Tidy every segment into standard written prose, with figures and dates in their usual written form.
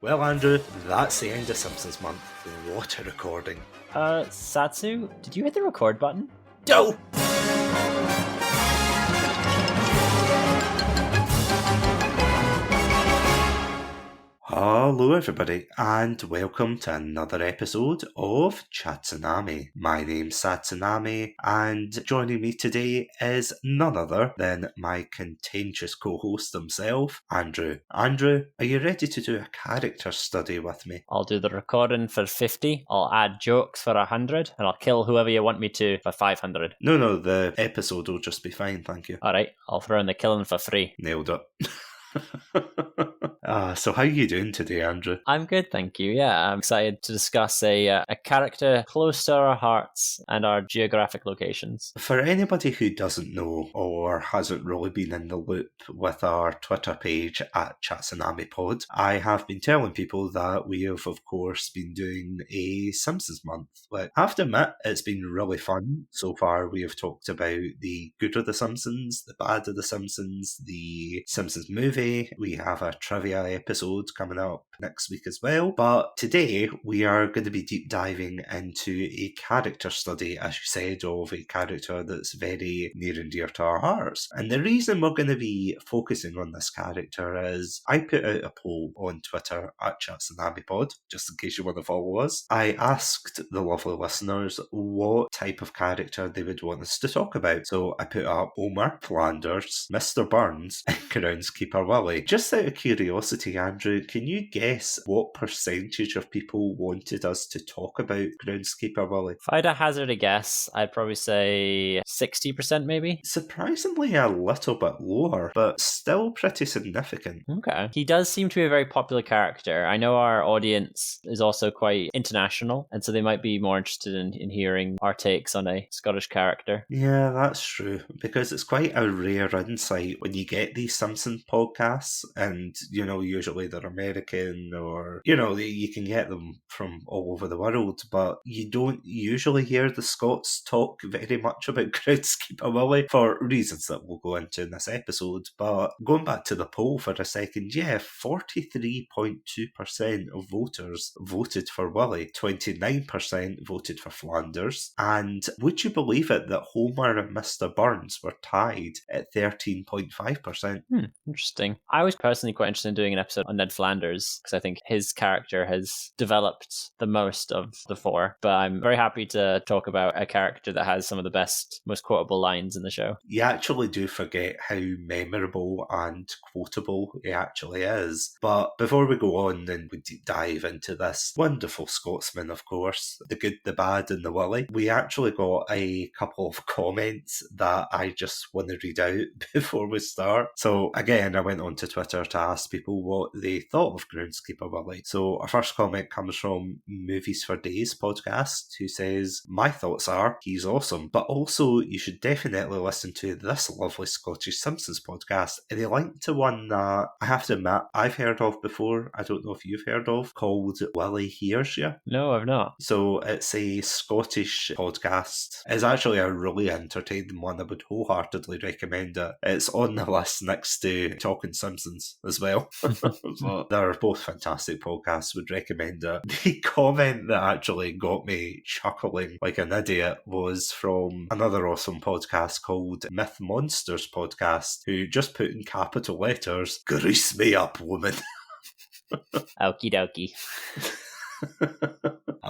Well, Andrew, that's the end of Simpsons month. What a recording. Satsu, did you hit the record button? No! Hello everybody, and welcome to another episode of Satsunami. My name's Satsunami, and joining me today is none other than my contentious co-host himself, Andrew. Andrew, are you ready to do a character study with me? I'll do the recording for 50, I'll add jokes for 100, and I'll kill whoever you want me to for 500. No, the episode will just be fine, thank you. Alright, I'll throw in the killing for free. Nailed it. So how are you doing today, Andrew? I'm good, thank you. Yeah, I'm excited to discuss a character close to our hearts and our geographic locations. For anybody who doesn't know or hasn't really been in the loop with our Twitter page at Satsunami Pod, I have been telling people that we have, of course, been doing a Simpsons month. But I have to admit, it's been really fun. So far, we have talked about the good of the Simpsons, the bad of the Simpsons, the Simpsons movie. We have a trivia episode coming up next week as well. But today we are going to be deep diving into a character study, as you said, of a character that's very near and dear to our hearts. And the reason we're going to be focusing on this character is I put out a poll on Twitter at ChatSunamiPod, just in case you want to follow us. I asked the lovely listeners what type of character they would want us to talk about. So I put up Homer, Flanders, Mr. Burns, and Groundskeeper Willie. Just out of curiosity, Andrew, can you guess what percentage of people wanted us to talk about Groundskeeper Willie? If I had to hazard a guess, I'd probably say 60% maybe. Surprisingly a little bit lower, but still pretty significant. Okay. He does seem to be a very popular character. I know our audience is also quite international, and so they might be more interested in hearing our takes on a Scottish character. Yeah, that's true, because it's quite a rare insight when you get these Simpsons podcasts, and, you know, usually they're American or, you know, you can get them from all over the world, but you don't usually hear the Scots talk very much about Groundskeeper Willie for reasons that we'll go into in this episode. But going back to the poll for a second, yeah, 43.2% of voters voted for Willie, 29% voted for Flanders, and would you believe it that Homer and Mr. Burns were tied at 13.5%? Interesting. I was personally quite interested in doing an episode on Ned Flanders because I think his character has developed the most of the four, but I'm very happy to talk about a character that has some of the best, most quotable lines in the show. You actually do forget how memorable and quotable he actually is. But before we go on and we deep dive into this wonderful Scotsman, of course, the good, the bad, and the Willie, we actually got a couple of comments that I just want to read out before we start. So again, I went onto Twitter to ask people what they thought of Groundskeeper Willie. So our first comment comes from Movies for Days podcast, who says, "My thoughts are he's awesome, but also you should definitely listen to this lovely Scottish Simpsons podcast." And they linked to one that I have to admit I've heard of before. I don't know if you've heard of, called Willie Hears You. No, I've not. So it's a Scottish podcast. It's actually a really entertaining one. I would wholeheartedly recommend it. It's on the list next to Talking Simpsons as well. But they're both fantastic podcasts. Would recommend it. The comment that actually got me chuckling like an idiot was from another awesome podcast called Myth Monsters Podcast, who just put in capital letters, "Grease me up, woman." Okie dokie.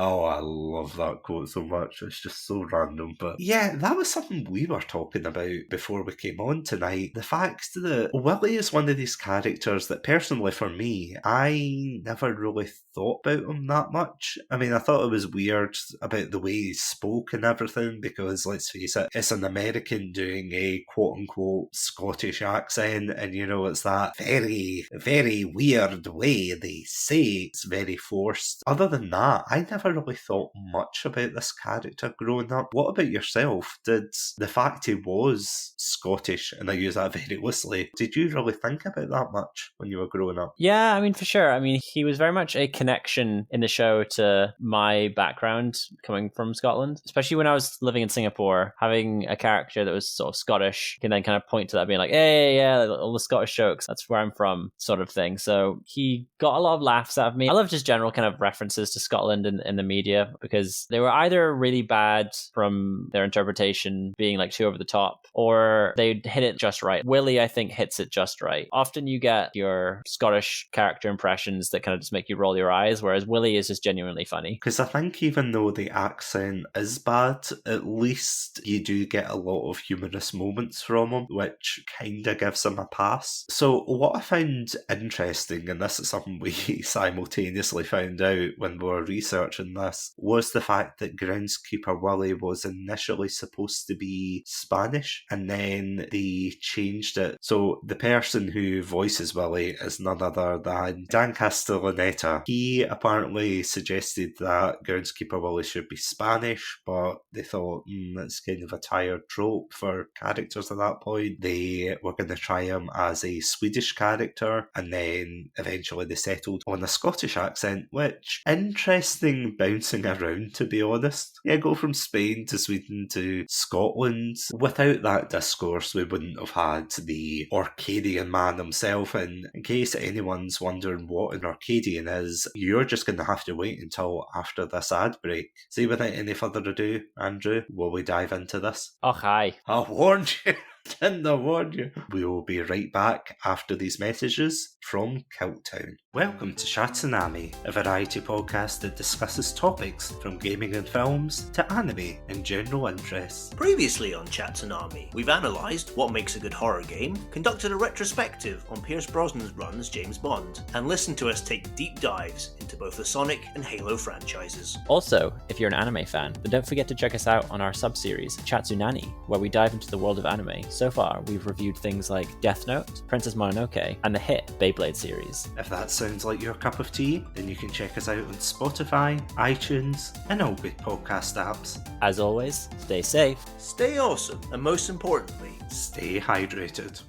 Oh, I love that quote so much. It's just so random. But yeah, that was something we were talking about before we came on tonight. The fact that Willie is one of these characters that personally for me, I never really thought about him that much. I mean, I thought it was weird about the way he spoke and everything because, let's face it, it's an American doing a quote-unquote Scottish accent, and, you know, it's that very, very weird way they say it's very forced. Other than that, I never never really thought much about this character growing up. What about yourself? Did the fact he was Scottish, and I use that very loosely, did you really think about that much when you were growing up? Yeah, I mean, for sure. I mean, he was very much a connection in the show to my background coming from Scotland, especially when I was living in Singapore. Having a character that was sort of Scottish can then kind of point to that, being like, hey, yeah, all the Scottish jokes, that's where I'm from, sort of thing. So he got a lot of laughs out of me. I love just general kind of references to Scotland in the media, because they were either really bad from their interpretation being like too over the top, or they hit it just right. Willie, I think, hits it just right. Often you get your Scottish character impressions that kind of just make you roll your eyes, whereas Willie is just genuinely funny. Because I think even though the accent is bad, at least you do get a lot of humorous moments from him, which kind of gives him a pass. So what I found interesting, and this is something we simultaneously found out when we were researching this, was the fact that Groundskeeper Willie was initially supposed to be Spanish, and then they changed it. So the person who voices Willie is none other than Dan Castellaneta. He apparently suggested that Groundskeeper Willie should be Spanish, but they thought, that's kind of a tired trope for characters at that point. They were going to try him as a Swedish character, and then eventually they settled on a Scottish accent, which, interesting bouncing around, to be honest. Yeah, go from Spain to Sweden to Scotland. Without that discourse, we wouldn't have had the Orcadian man himself, and in case anyone's wondering what an Orcadian is, you're just going to have to wait until after this ad break. So without any further ado, Andrew, will we dive into this? Oh, hi. I warned you. Didn't I warn you? We will be right back after these messages from Kiltown. Welcome to Satsunami, a variety podcast that discusses topics from gaming and films to anime and general interests. Previously on Satsunami, we've analysed what makes a good horror game, conducted a retrospective on Pierce Brosnan's run as James Bond, and listened to us take deep dives into both the Sonic and Halo franchises. Also, if you're an anime fan, then don't forget to check us out on our sub-series, Chatsunani, where we dive into the world of anime. So far, we've reviewed things like Death Note, Princess Mononoke, and the hit Beyblade series. If that sounds like your cup of tea, then you can check us out on Spotify, iTunes, and all good podcast apps. As always, stay safe, Stay awesome, and most importantly, stay hydrated.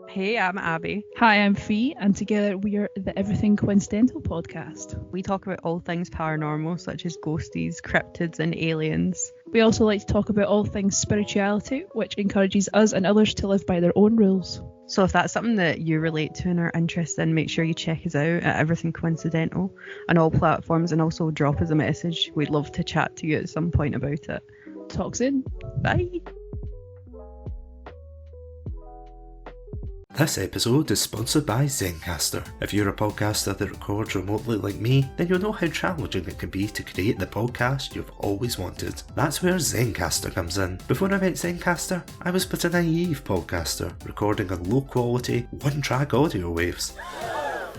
Hey, I'm Abby. Hi, I'm Fee, and together we are the Everything Coincidental podcast. We talk about all things paranormal, such as ghosties, cryptids, and aliens. We also like to talk about all things spirituality, which encourages us and others to live by their own rules. So if that's something that you relate to and are interested in, make sure you check us out at Everything Coincidental on all platforms, and also drop us a message. We'd love to chat to you at some point about it. Talk soon. Bye. This episode is sponsored by Zencastr. If you're a podcaster that records remotely like me, then you'll know how challenging it can be to create the podcast you've always wanted. That's where Zencastr comes in. Before I met Zencastr, I was but a naive podcaster, recording on low quality, one-track audio waves.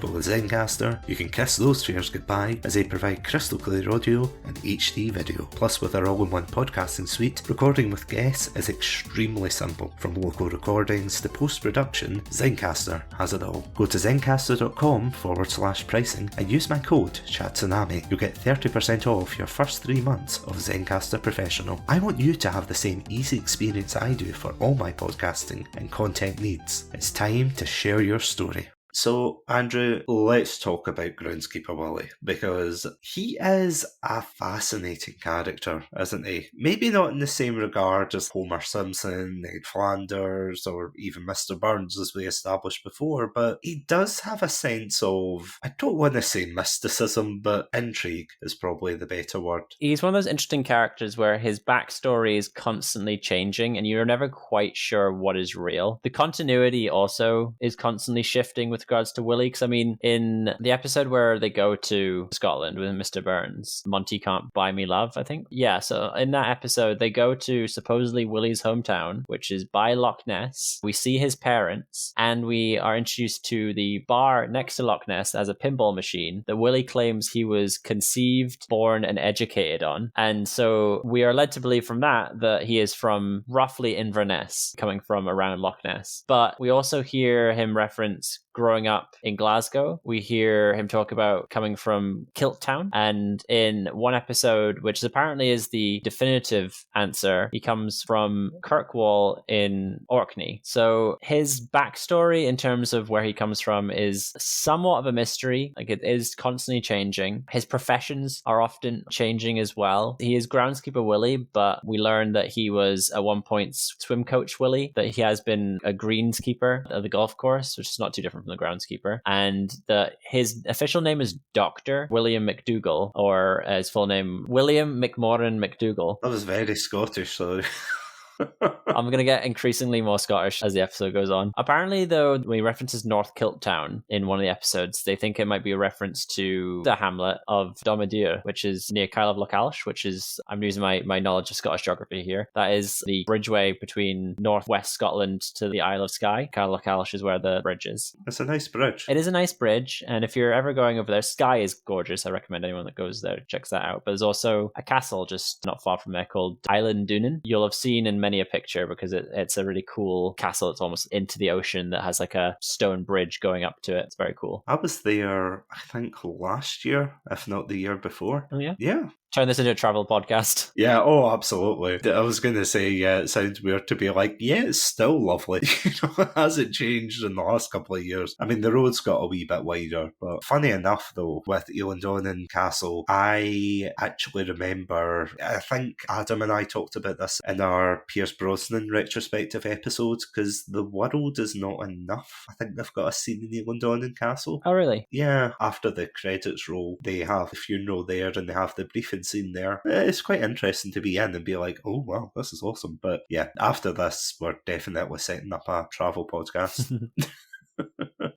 But with Zencastr, you can kiss those fears goodbye, as they provide crystal clear audio and HD video. Plus, with our all-in-one podcasting suite, recording with guests is extremely simple. From local recordings to post-production, Zencastr has it all. Go to zencastr.com/pricing and use my code CHATSUNAMI. You'll get 30% off your first 3 months of Zencastr Professional. I want you to have the same easy experience I do for all my podcasting and content needs. It's time to share your story. So, Andrew, let's talk about Groundskeeper Willie, because he is a fascinating character, isn't he? Maybe not in the same regard as Homer Simpson, Ned Flanders, or even Mr. Burns, as we established before, but he does have a sense of, I don't want to say mysticism, but intrigue is probably the better word. He's one of those interesting characters where his backstory is constantly changing and you're never quite sure what is real. The continuity also is constantly shifting with regards to Willie, because I mean, in the episode where they go to Scotland with Mr. Burns, Monty Can't Buy Me Love, I think. Yeah, so in that episode, they go to supposedly Willie's hometown, which is by Loch Ness. We see his parents, and we are introduced to the bar next to Loch Ness as a pinball machine that Willie claims he was conceived, born, and educated on. And so we are led to believe from that he is from roughly Inverness, coming from around Loch Ness. But we also hear him reference growing up in Glasgow. We hear him talk about coming from Kilt Town. And in one episode, which apparently is the definitive answer, he comes from Kirkwall in Orkney. So his backstory in terms of where he comes from is somewhat of a mystery. Like, it is constantly changing. His professions are often changing as well. He is Groundskeeper Willie, but we learned that he was at one point swim coach Willie, that he has been a greenskeeper of the golf course, which is not too different from the groundskeeper, and that his official name is Dr. William McDougall, or his full name William McMorrin McDougall. That was very Scottish, so... I'm going to get increasingly more Scottish as the episode goes on. Apparently, though, when he references North Kilt Town in one of the episodes, they think it might be a reference to the hamlet of Domadeer, which is near Kyle of Lochalsh, which is, I'm using my knowledge of Scottish geography here. That is the bridgeway between northwest Scotland to the Isle of Skye. Kyle of Lochalsh is where the bridge is. It's a nice bridge. It is a nice bridge, and if you're ever going over there, Skye is gorgeous. I recommend anyone that goes there checks that out. But there's also a castle just not far from there called Island Doonan. You'll have seen in many a picture because it's a really cool castle. It's almost into the ocean that has like a stone bridge going up to it. It's very cool. I was there, I think, last year, if not the year before. Oh, yeah? Yeah. Turn this into a travel podcast. Yeah, oh, absolutely. I was going to say, yeah, it sounds weird to be like, yeah, it's still lovely. It hasn't changed in the last couple of years. I mean, the road's got a wee bit wider, but funny enough, though, with Eilean Castle, I actually remember, I think Adam and I talked about this in our Pierce Brosnan retrospective episodes, because the world is not enough. I think they've got a scene in Eilean Castle. Oh, really? Yeah, after the credits roll, they have the funeral there and they have the briefing scene there. It's quite interesting to be in and be like, oh wow, this is awesome. But yeah, after this, we're definitely setting up a travel podcast.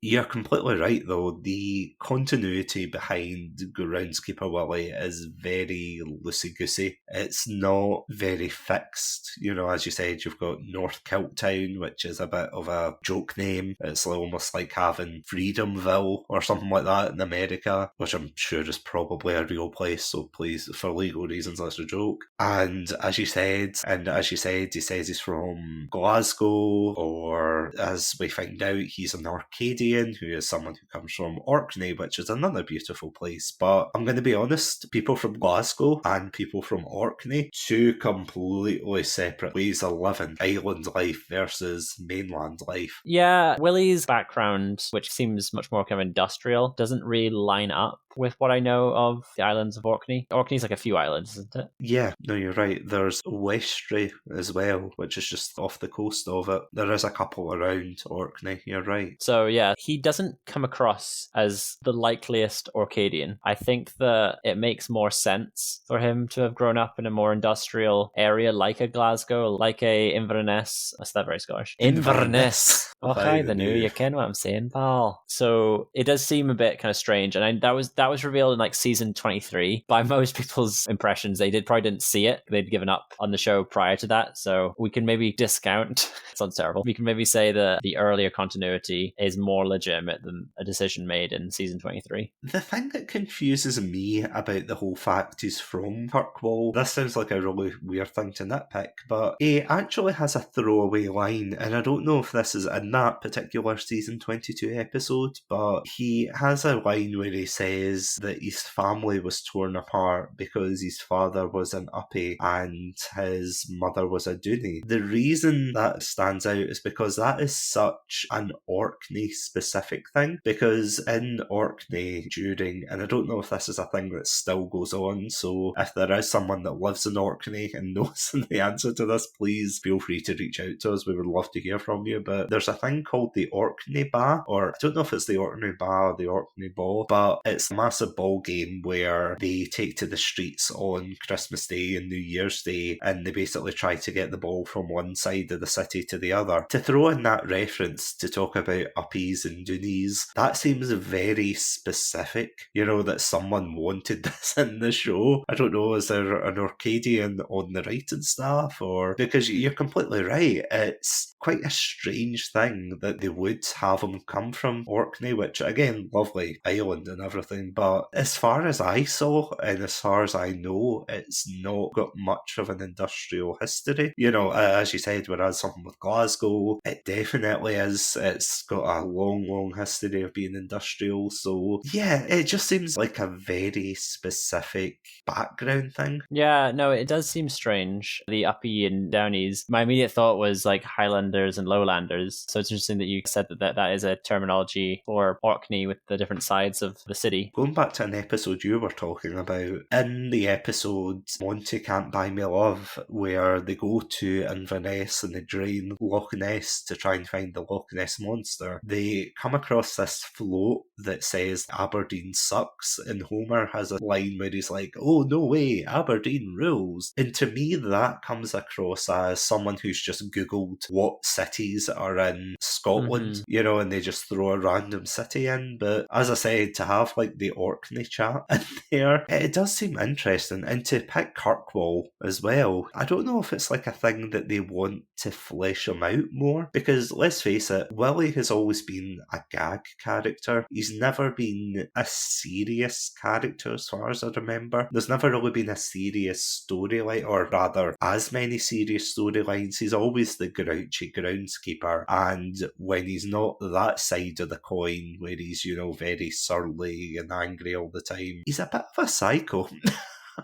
You're completely right, though. The continuity behind Groundskeeper Willie is very loosey-goosey. It's not very fixed. You know, as you said, you've got North Kilt Town, which is a bit of a joke name. It's almost like having Freedomville or something like that in America, which I'm sure is probably a real place, so please, for legal reasons, that's a joke. And as you said, he says he's from Glasgow, or as we find out, he's an Arcadian, who is someone who comes from Orkney, which is another beautiful place. But I'm going to be honest, people from Glasgow and people from Orkney, two completely separate ways of living island life versus mainland life. Yeah, Willie's background, which seems much more kind of industrial, doesn't really line up with what I know of the islands of Orkney. Orkney's like a few islands, isn't it? Yeah, no, you're right. There's Westray as well, which is just off the coast of it. There is a couple around Orkney, you're right. So yeah, he doesn't come across as the likeliest Orcadian. I think that it makes more sense for him to have grown up in a more industrial area like a Glasgow, like a Inverness. That's that very Scottish. Inverness. Oh, hi, the new. You ken what I'm saying, pal. So it does seem a bit kind of strange, and that was revealed in like season 23. By most people's impressions, they probably didn't see it. They'd given up on the show prior to that, so we can maybe discount. It sounds terrible. We can maybe say that the earlier continuity is more legitimate than a decision made in season 23. The thing that confuses me about the whole fact he's from Kirkwall, this sounds like a really weird thing to nitpick, but he actually has a throwaway line, and I don't know if this is in that particular season 22 episode, but he has a line where he says that his family was torn apart because his father was an uppie and his mother was a Dooney. The reason that stands out is because that is such an Orkney specific thing, because in Orkney during, and I don't know if this is a thing that still goes on, so if there is someone that lives in Orkney and knows the answer to this, please feel free to reach out to us. We would love to hear from you. But there's a thing called the Orkney Ba, or I don't know if it's the Orkney Ba or the Orkney Ball, but it's a massive ball game where they take to the streets on Christmas Day and New Year's Day, and they basically try to get the ball from one side of the city to the other. To throw in that reference to talk about uppies and doonies, that seems very specific, you know, that someone wanted this in the show. I don't know, is there an Orcadian on the writing staff, or, because you're completely right, it's quite a strange thing that they would have him come from Orkney, which again, lovely island and everything, time, but as far as I saw and as far as I know, it's not got much of an industrial history. You know, as you said, whereas something with Glasgow, it definitely is. It's got a long history of being industrial. So yeah, it just seems like a very specific background thing. Yeah, no, it does seem strange. The uppy and downies. My immediate thought was like Highlanders and Lowlanders. So it's interesting that you said that is a terminology for Orkney with the different sides of the city. Going back to an episode you were talking about, in the episode Monty Can't Buy Me Love, where they go to Inverness and they drain Loch Ness to try and find the Loch Ness Monster, they come across this float that says Aberdeen sucks, and Homer has a line where he's like, oh no way, Aberdeen rules. And to me that comes across as someone who's just googled what cities are in Scotland, you know, and they just throw a random city in. But as I said, to have like the Orkney chat in there, it does seem interesting. And to pick Kirkwall as well, I don't know if it's like a thing that they want to flesh him out more, because let's face it, Willie has always been a gag character. He's never been a serious character as far as I remember. There's never really been a serious storyline, or rather as many serious storylines. He's always the grouchy groundskeeper, and when he's not that side of the coin where he's, you know, very surly and angry all the time, he's a bit of a psycho.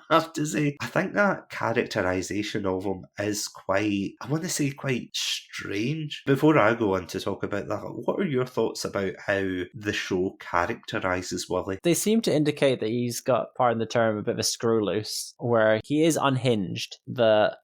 I have to say, I think that characterisation of him is quite, I want to say quite strange. Before I go on to talk about that, what are your thoughts about how the show characterises Willie? They seem to indicate that he's got, pardon the term, a bit of a screw loose, where he is unhinged.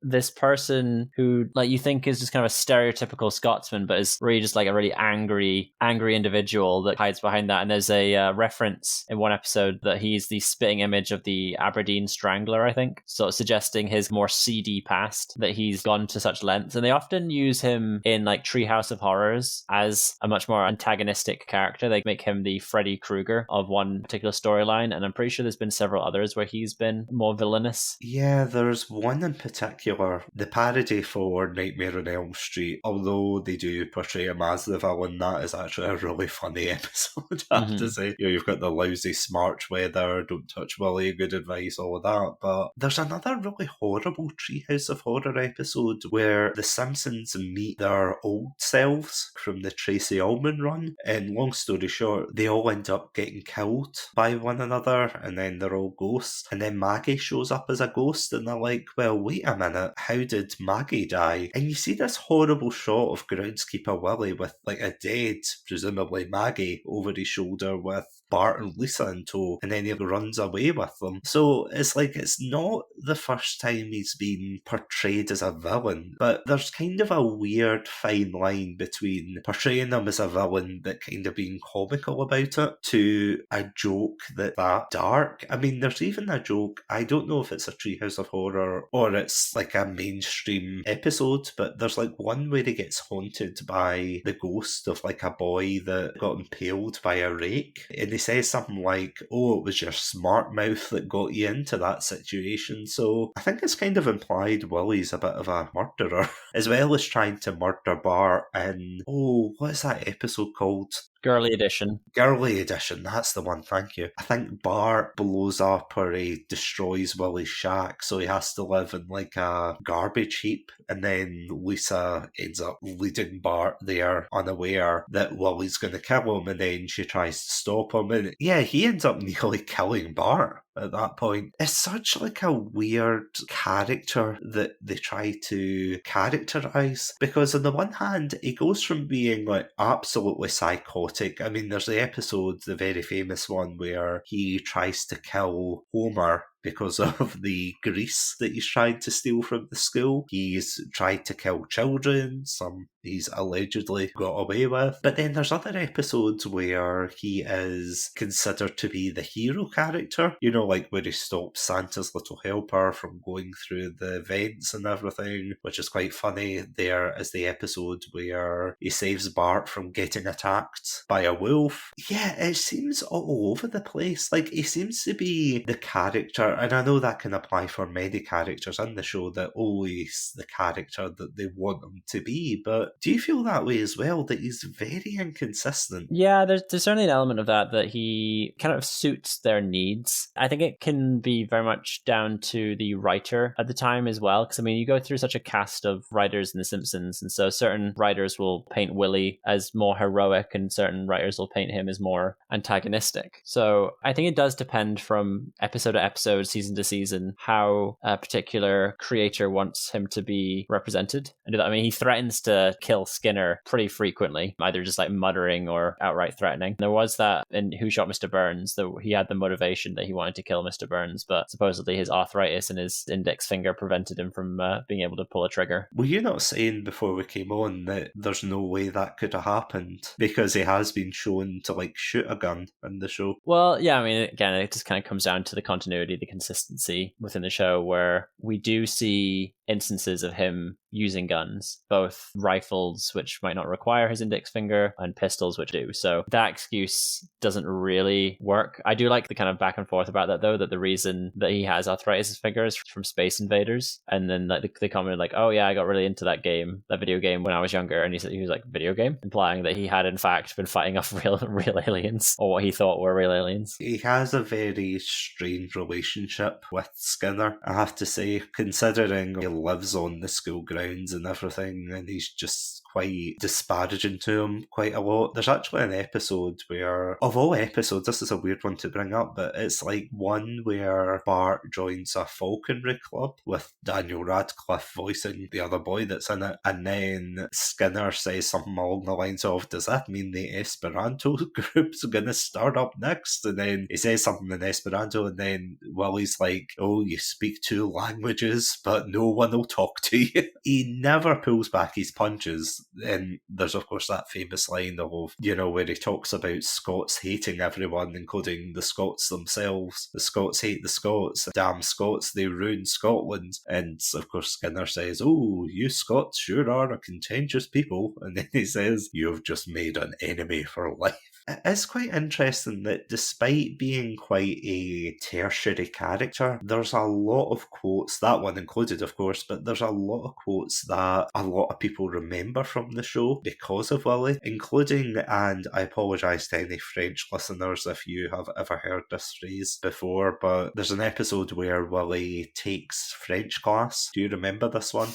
This person who, like, you think is just kind of a stereotypical Scotsman, but is really just like a really angry individual that hides behind that. And there's a reference in one episode that he's the spitting image of the Aberdeen Strangler, I think, sort of suggesting his more seedy past, that he's gone to such lengths. And they often use him in like Treehouse of Horrors as a much more antagonistic character. They make him the Freddy Krueger of one particular storyline, and I'm pretty sure there's been several others where he's been more villainous. Yeah, there's one in particular, the parody for Nightmare on Elm Street. Although they do portray him as the villain, that is actually a really funny episode, I have to say. You know, you've got the lousy smart weather, don't touch Willie, good advice, all of that. But there's another really horrible Treehouse of Horror episode where the Simpsons meet their old selves from the Tracy Ullman run, and long story short, they all end up getting killed by one another, and then they're all ghosts. And then Maggie shows up as a ghost, and they're like, well, wait a minute, how did Maggie die? And you see this horrible shot of Groundskeeper Willie with like a dead, presumably Maggie, over his shoulder with Bart and Lisa in tow, and then he runs away with them. So it's like, it's not the first time he's been portrayed as a villain, but there's kind of a weird fine line between portraying him as a villain but kind of being comical about it, to a joke that dark. I mean, there's even a joke, I don't know if it's a Treehouse of Horror or it's like a mainstream episode, but there's like one where he gets haunted by the ghost of like a boy that got impaled by a rake, and he says something like, oh, it was your smart mouth that got you into that situation. So I think it's kind of implied Willie's a bit of a murderer, as well as trying to murder Bart in, oh, what is that episode called? Girly Edition. Girly Edition, that's the one, thank you. I think Bart blows up, or he destroys Willie's shack, so he has to live in like a garbage heap, and then Lisa ends up leading Bart there unaware that Willie's going to kill him, and then she tries to stop him, and yeah, he ends up nearly killing Bart at that point. It's such like a weird character that they try to characterise, because on the one hand, he goes from being like absolutely psychotic. I mean, there's the episode, the very famous one, where he tries to kill Homer because of the grease that he's tried to steal from the school. He's tried to kill children, some he's allegedly got away with. But then there's other episodes where he is considered to be the hero character, you know, like where he stops Santa's little helper from going through the vents and everything, which is quite funny. There is the episode where he saves Bart from getting attacked by a wolf. Yeah, it seems all over the place. Like, he seems to be the character, and I know that can apply for many characters in the show, that always the character that they want him to be, but do you feel that way as well, that he's very inconsistent? Yeah, there's certainly an element of that he kind of suits their needs. I think it can be very much down to the writer at the time as well, because I mean, you go through such a cast of writers in The Simpsons, and so certain writers will paint Willie as more heroic and certain writers will paint him as more antagonistic. So I think it does depend from episode to episode, season to season, how a particular creator wants him to be represented. And I mean, he threatens to kill Skinner pretty frequently, either just like muttering or outright threatening. There was that in Who Shot Mr. Burns, that he had the motivation that he wanted to kill Mr. Burns, but supposedly his arthritis in his index finger prevented him from being able to pull a trigger. Were you not saying before we came on that there's no way that could have happened? Because he has been shown to like shoot a gun in the show. Well, yeah, I mean, again, it just kind of comes down to the continuity, the consistency within the show, where we do see instances of him using guns, both rifles, which might not require his index finger, and pistols, which do. So that excuse doesn't really work. I do like the kind of back and forth about that, though, that the reason that he has arthritis in his finger is from Space Invaders. And then like they commented like, oh yeah, I got really into that game, that video game when I was younger. And he was like, video game? Implying that he had in fact been fighting off real aliens, or what he thought were real aliens. He has a very strange relationship with Skinner, I have to say, considering he lives on the school grounds and everything, and he's just quite disparaging to him quite a lot. There's actually an episode where, of all episodes, this is a weird one to bring up, but it's like one where Bart joins a falconry club with Daniel Radcliffe voicing the other boy that's in it, and then Skinner says something along the lines of, does that mean the Esperanto group's gonna start up next? And then he says something in Esperanto, and then Willie's like, oh, you speak 2 languages, but no one will talk to you. He never pulls back his punches. And there's of course that famous line of, you know, where he talks about Scots hating everyone, including the Scots themselves. The Scots hate the Scots. Damn Scots, they ruined Scotland. And of course Skinner says, oh, you Scots sure are a contentious people. And then he says, you've just made an enemy for life. It is quite interesting that despite being quite a tertiary character, there's a lot of quotes, that one included of course, but there's a lot of quotes that a lot of people remember from the show because of Willie, including, and I apologise to any French listeners if you have ever heard this phrase before, but there's an episode where Willie takes French class. Do you remember this one?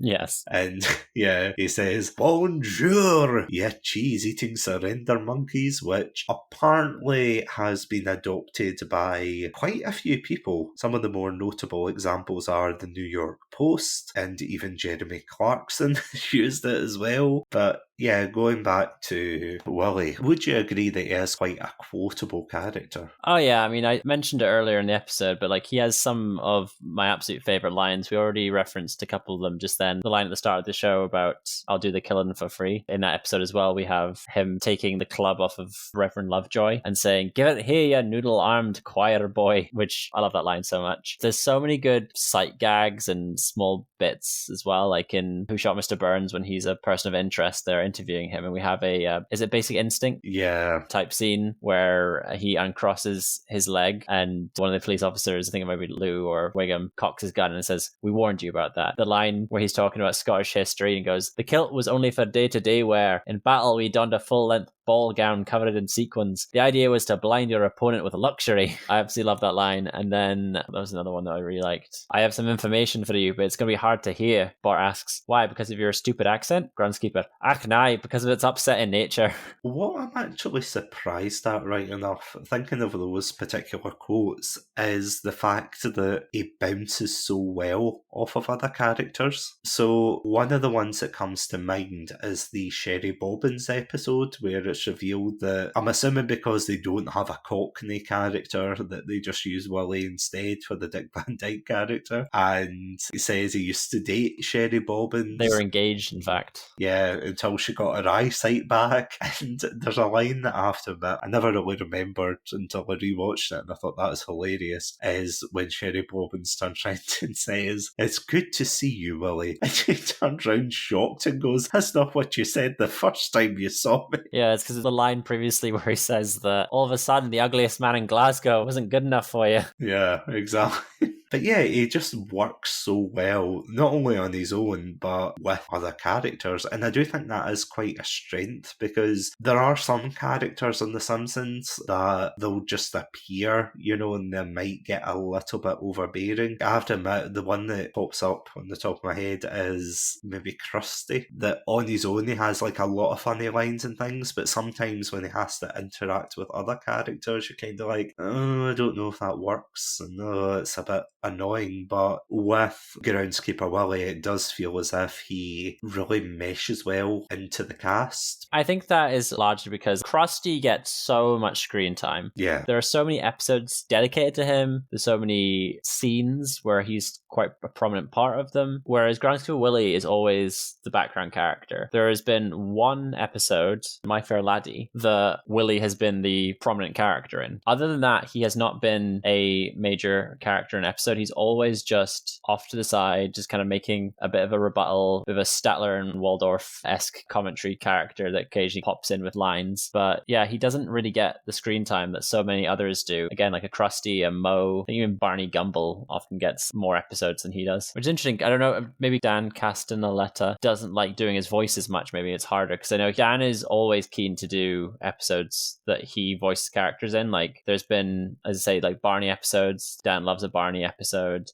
Yes. And yeah, he says, bonjour, you cheese-eating surrender monkeys, which apparently has been adopted by quite a few people. Some of the more notable examples are the New York Post, and even Jeremy Clarkson used it as well. But yeah, going back to Willie, would you agree that he is quite a quotable character? Oh yeah, I mean, I mentioned it earlier in the episode, but like he has some of my absolute favourite lines. We already referenced a couple of them just then. The line at the start of the show about, I'll do the killing for free. In that episode as well, we have him taking the club off of Reverend Lovejoy and saying, give it here, you noodle-armed choir boy, which I love that line so much. There's so many good sight gags and small bits as well, like in Who Shot Mr. Burns, when he's a person of interest, they're interviewing him, and we have a, is it Basic Instinct? Yeah. Type scene where he uncrosses his leg, and one of the police officers, I think it might be Lou or Wiggum, cocks his gun and says, we warned you about that. The line where he's talking about Scottish history and goes, the kilt was only for day-to-day wear. In battle, we donned a full-length ball gown covered in sequins. The idea was to blind your opponent with luxury. I absolutely love that line. And then there was another one that I really liked. I have some information for you, but it's going to be hard to hear. Bart asks, why? Because of your stupid accent? Groundskeeper, ach nay, because of its upsetting nature. What I'm actually surprised at, right enough, thinking of those particular quotes, is the fact that he bounces so well off of other characters. So one of the ones that comes to mind is the Sherry Bobbins episode, where it's revealed that, I'm assuming because they don't have a Cockney character, that they just use Willie instead for the Dick Van Dyke character. And he says he used to date Sherry Bobbins. They were engaged, in fact. Yeah, until she got her eyesight back. And there's a line that after that I never really remembered until I rewatched it, and I thought that was hilarious, is when Sherry Bobbins turns around and says, it's good to see you, Willie. And she turns around shocked and goes, that's not what you said the first time you saw me. Yeah, it's because of the line previously where he says that all of a sudden the ugliest man in Glasgow wasn't good enough for you. Yeah, exactly. But yeah, he just works so well, not only on his own, but with other characters. And I do think that is quite a strength, because there are some characters on The Simpsons that they'll just appear, and they might get a little bit overbearing. I have to admit, the one that pops up on the top of my head is maybe Krusty, that on his own he has like a lot of funny lines and things, but sometimes when he has to interact with other characters, you're kind of like, oh, I don't know if that works, and it's a bit annoying. But with Groundskeeper Willie, it does feel as if he really meshes well into the cast. I think that is largely because Krusty gets so much screen time. Yeah. There are so many episodes dedicated to him. There's so many scenes where he's quite a prominent part of them, whereas Groundskeeper Willie is always the background character. There has been one episode, My Fair Laddie, that Willie has been the prominent character in. Other than that, he has not been a major character in an episode. He's always just off to the side, just kind of making a bit of a rebuttal, with a Statler and Waldorf-esque commentary character that occasionally pops in with lines. But yeah, he doesn't really get the screen time that so many others do. Again, like a Krusty, a Moe, I think even Barney Gumble often gets more episodes than he does, which is interesting. I don't know, maybe Dan Castellaneta doesn't like doing his voice as much. Maybe it's harder, because I know Dan is always keen to do episodes that he voices characters in. Like there's been, as I say, like Barney episodes. Dan loves a Barney episode.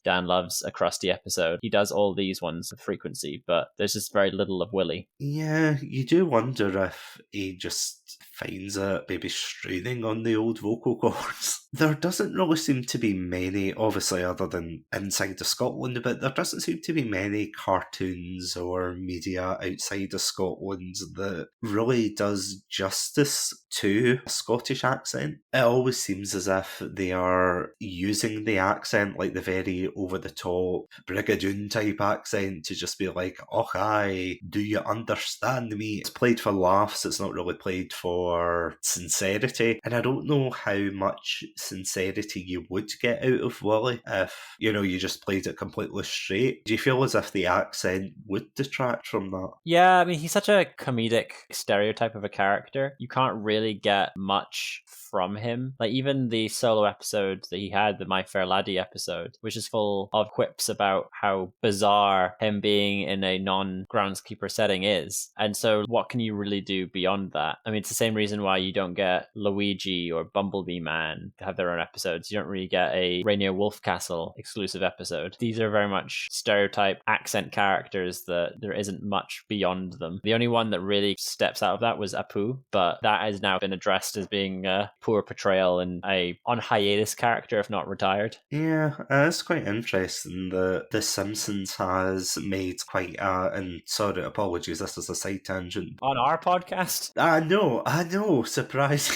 Dan loves a Krusty episode. He does all these ones with frequency, but there's just very little of Willie. Yeah, you do wonder if he just finds it maybe straining on the old vocal cords. There doesn't really seem to be many, obviously other than inside of Scotland, but there doesn't seem to be many cartoons or media outside of Scotland that really does justice to a Scottish accent. It always seems as if they are using the accent, like the very over-the-top Brigadoon type accent, to just be like, oh hi, do you understand me? It's played for laughs, it's not really played for sincerity, and I don't know how much sincerity you would get out of Willie if, you just played it completely straight. Do you feel as if the accent would detract from that? Yeah, I mean, he's such a comedic stereotype of a character. You can't really get much from him. Like even the solo episode that he had, the My Fair Laddie episode, which is full of quips about how bizarre him being in a non-groundskeeper setting is. And so what can you really do beyond that? I mean, it's the same reason why you don't get Luigi or Bumblebee Man to have their own episodes. You don't really get a Rainier Wolfcastle exclusive episode. These are very much stereotype accent characters that there isn't much beyond them. The only one that really steps out of that was Apu, but that has now been addressed as being a poor portrayal and a on hiatus character, if not retired. Yeah, it's quite interesting that The Simpsons has made quite and sorry, apologies, this is a side tangent. On our podcast? I know, surprising.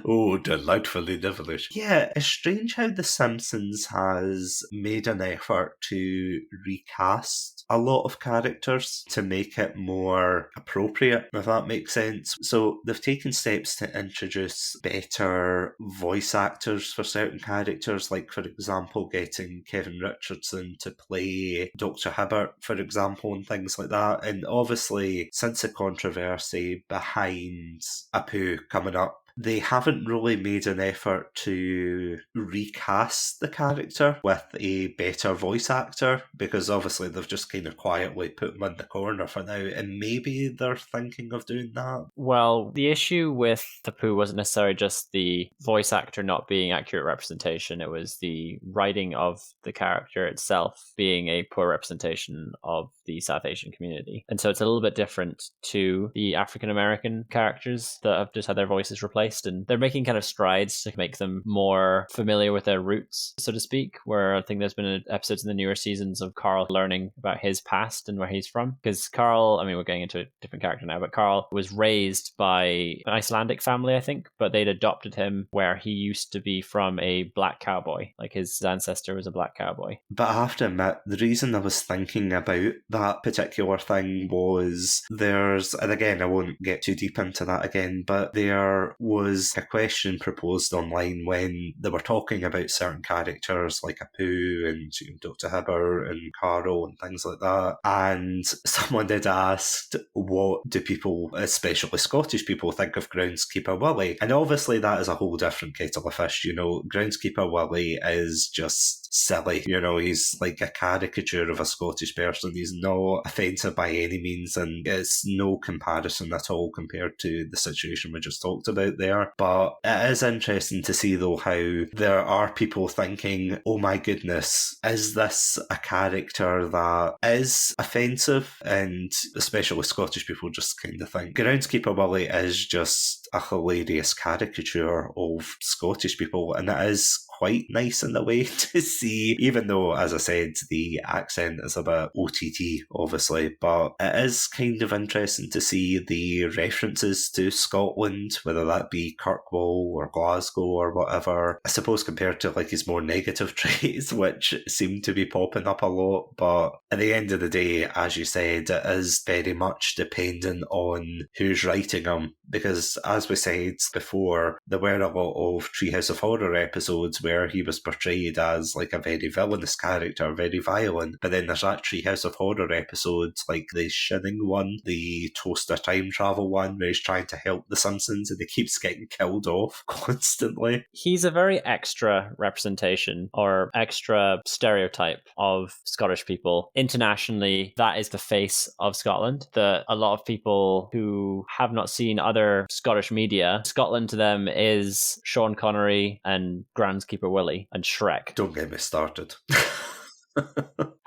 Oh, delightfully devilish. Yeah, it's strange how The Simpsons has made an effort to recast a lot of characters to make it more appropriate, if that makes sense. So they've taken steps to introduce better voice actors for certain characters, like for example getting Kevin Richardson to play Dr. Hibbert, for example, and things like that. And obviously, since the controversy behind Apu coming up, they haven't really made an effort to recast the character with a better voice actor, because obviously they've just kind of quietly put him in the corner for now, and maybe they're thinking of doing that. Well, the issue with Apu wasn't necessarily just the voice actor not being accurate representation, it was the writing of the character itself being a poor representation of the South Asian community. And so it's a little bit different to the African American characters that have just had their voices replaced. And they're making kind of strides to make them more familiar with their roots, so to speak, where I think there's been episodes in the newer seasons of Carl learning about his past and where he's from. Because Carl, I mean, we're getting into a different character now, but Carl was raised by an Icelandic family, I think, but they'd adopted him where he used to be from a black cowboy. Like his ancestor was a black cowboy. But I have to admit, the reason I was thinking about that particular thing was and again, I won't get too deep into that again, but there was was a question proposed online when they were talking about certain characters like Apu and Dr. Hibber and Carol and things like that. And someone had asked, what do people, especially Scottish people, think of Groundskeeper Willie? And obviously that is a whole different kettle of fish. Groundskeeper Willie is just silly. He's like a caricature of a Scottish person. He's not offensive by any means, and it's no comparison at all compared to the situation we just talked about there. But it is interesting to see, though, how there are people thinking, oh my goodness, is this a character that is offensive? And especially Scottish people just kind of think Groundskeeper Willie is just a hilarious caricature of Scottish people, and it is quite nice in a way to see, even though, as I said, the accent is a bit OTT, obviously, but it is kind of interesting to see the references to Scotland, whether that be Kirkwall or Glasgow or whatever, I suppose compared to like his more negative traits, which seem to be popping up a lot. But at the end of the day, as you said, it is very much dependent on who's writing them, because as we said before, there were a lot of Treehouse of Horror episodes where he was portrayed as like a very villainous character, very violent. But then there's that Treehouse of Horror episode, like the Shinning one, the Toaster time travel one, where he's trying to help the Simpsons and he keeps getting killed off constantly. He's a very extra representation or extra stereotype of Scottish people. Internationally, that is the face of Scotland. That a lot of people who have not seen other Scottish media, Scotland to them is Sean Connery and Groundskeeper Willie and Shrek. Don't get me started.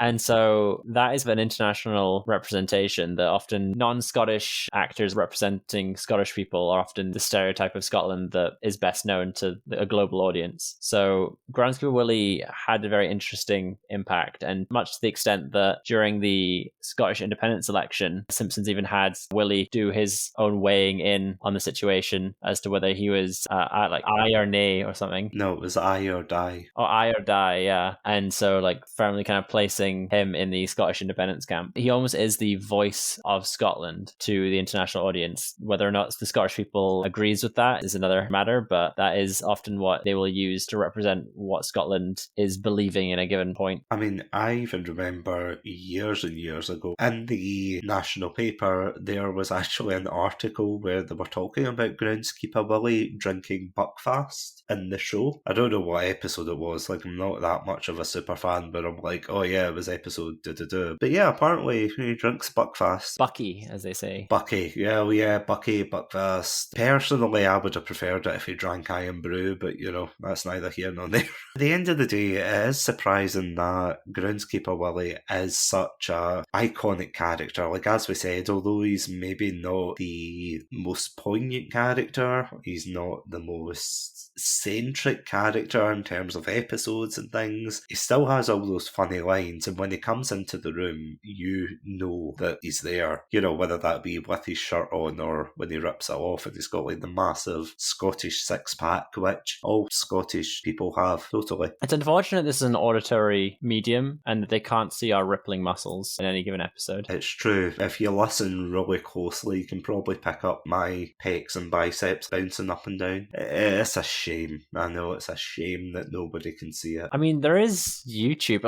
And so that is an international representation that often non-Scottish actors representing Scottish people are often the stereotype of Scotland that is best known to a global audience. So Groundskeeper Willie had a very interesting impact, and much to the extent that during the Scottish independence election, Simpsons even had Willie do his own weighing in on the situation as to whether he was like aye or nay or something. No, it was aye or die. Oh, aye or die, yeah. And so like firmly kind of placing him in the Scottish independence camp. He almost is the voice of Scotland to the international audience. Whether or not the Scottish people agrees with that is another matter, but that is often what they will use to represent what Scotland is believing in a given point. I mean, I even remember years and years ago in the national paper, there was actually an article where they were talking about Groundskeeper Willie drinking Buckfast in the show. I don't know what episode it was, like I'm not that much of a super fan, but I'm like, oh yeah, it was episode da-da-da. But yeah, apparently he drinks Buckfast. Bucky, as they say. Bucky, yeah, Bucky, Buckfast. Personally, I would have preferred it if he drank Iron Brew, but that's neither here nor there. At the end of the day, it is surprising that Groundskeeper Willie is such a iconic character. Like, as we said, although he's maybe not the most poignant character, he's not the most centric character in terms of episodes and things, he still has all those funny lines, and when he comes into the room, you know that he's there, whether that be with his shirt on or when he rips it off and he's got like the massive Scottish six-pack, which all Scottish people have, totally. It's unfortunate this is an auditory medium and that they can't see our rippling muscles in any given episode. It's true. If you listen really closely, you can probably pick up my pecs and biceps bouncing up and down. It's a shame. I know, it's a shame that nobody can see it. I mean, there is YouTube.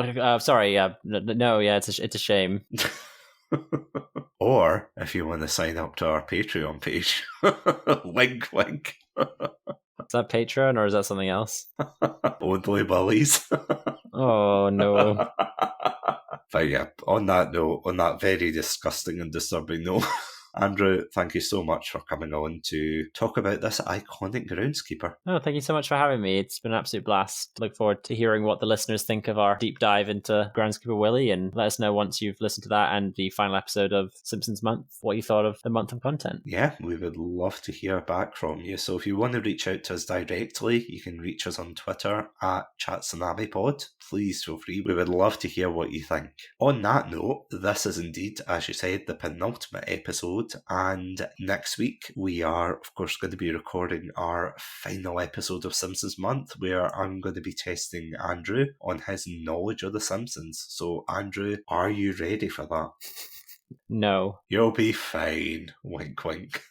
It's a shame. Or if you want to sign up to our Patreon page, wink, wink. Is that Patreon or is that something else? Only bullies. Oh no. But yeah, on that note, on that very disgusting and disturbing note, Andrew, thank you so much for coming on to talk about this iconic groundskeeper. Oh, thank you so much for having me. It's been an absolute blast. Look forward to hearing what the listeners think of our deep dive into Groundskeeper Willie, and let us know once you've listened to that and the final episode of Simpsons Month, what you thought of the month of content. Yeah, we would love to hear back from you. So if you want to reach out to us directly, you can reach us on Twitter at Satsunami. Please feel free. We would love to hear what you think. On that note, this is indeed, as you said, the penultimate episode. And next week we are of course going to be recording our final episode of Simpsons Month, where I'm going to be testing Andrew on his knowledge of the Simpsons. So Andrew, are you ready for that? No. You'll be fine. Wink, wink.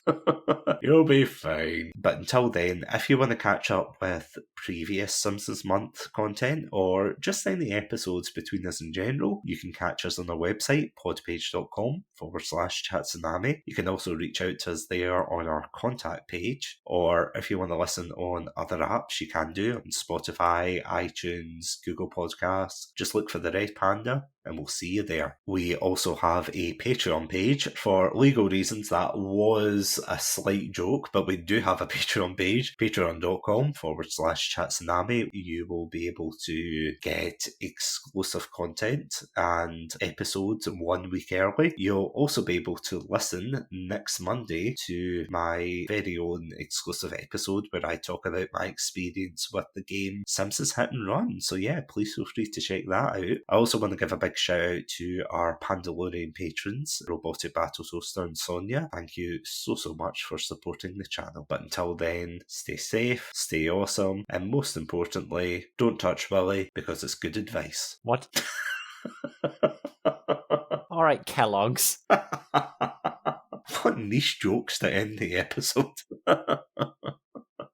You'll be fine. But until then, if you want to catch up with previous Simpsons Month content or just any episodes between us in general, you can catch us on our website, podpage.com/Chatsunami. You can also reach out to us there on our contact page, or if you want to listen on other apps, you can do on Spotify, iTunes, Google Podcasts. Just look for the Red Panda and we'll see you there. We also have a Patreon page. For legal reasons, that was a slight joke, but we do have a Patreon page, patreon.com/Chatsunami. You will be able to get exclusive content and episodes 1 week early. You'll also be able to listen next Monday to my very own exclusive episode where I talk about my experience with the game Simpsons Hit and Run. So yeah, please feel free to check that out. I also want to give a big shout out to our Pandalorian patrons, Robotic Battle Toaster and Sonia. Thank you so much for supporting the channel. But until then, stay safe, stay awesome, and most importantly, don't touch Willie because it's good advice. What? All right, Kellogg's. What niche jokes to end the episode.